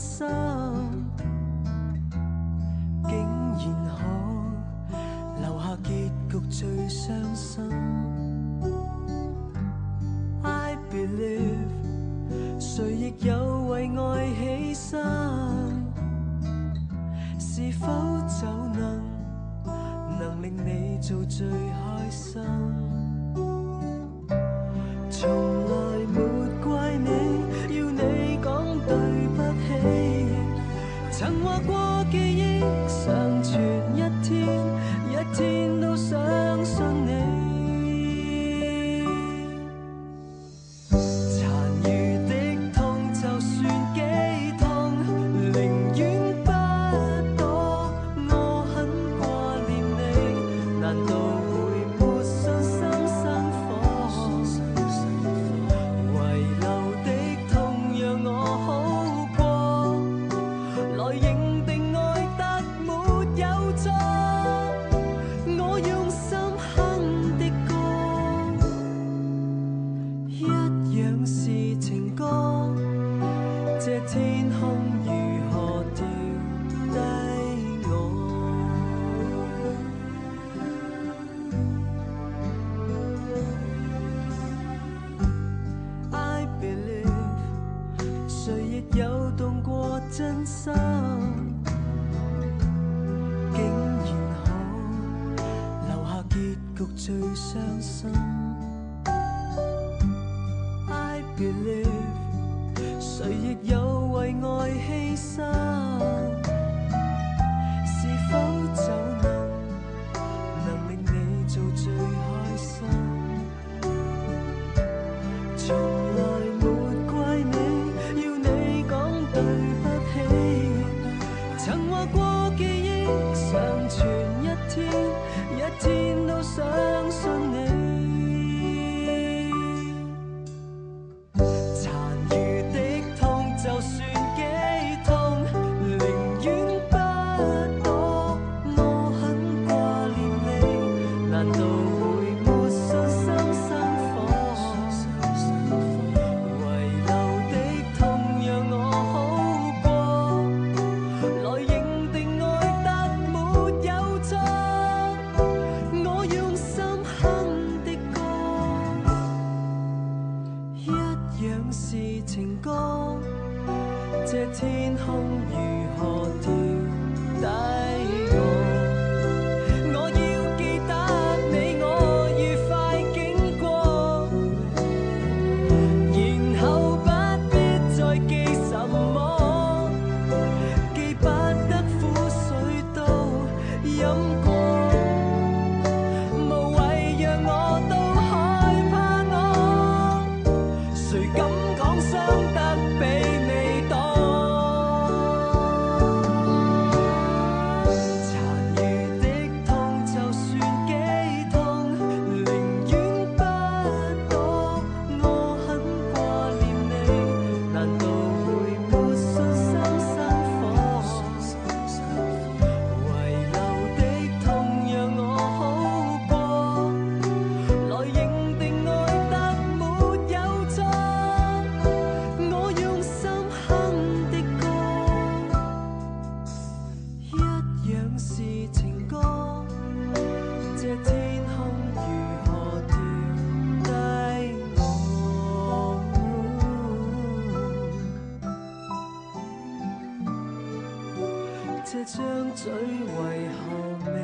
心，竟然可留下结局最伤心。I believe 谁亦有为爱牺牲，是否就能令你做最开心？从来没怪你，要你讲对不起。曾话过记忆尚存一天，一天都相信你。残余的痛就算几痛，宁愿不躲。我很挂念你，难道会没信心生火？遗留的痛让我好过，来认定爱得没有错。我用心哼的歌，一样是情歌。这天空如何掉低我？I believe 谁亦有动过真心，竟然可留下结局最伤心。I believe 谁亦有为爱牺牲，是否就能令你做最开心？从来没怪你，要你讲对不起。曾话过记忆尚存一天，一天都相信你。残余的痛就算几痛，宁愿不躲。我很挂念你，难道会没信心生火？遗留的痛让我好过，来认定爱得没有错。我用心哼的歌，一样是情歌。这天空如何掉低我？我要记得你我愉快經過，然後不必再記什麼，記不得苦水都飲過，無謂讓我都害怕我，誰敢講傷得比你多？殘餘的痛就算幾痛，寧願不躲。我很掛念你，難道會沒信心生火？遺留的痛讓我好過，來認定愛得沒有錯。我用心哼的歌，一樣是情歌。這天空如何掉低我？這張嘴為何未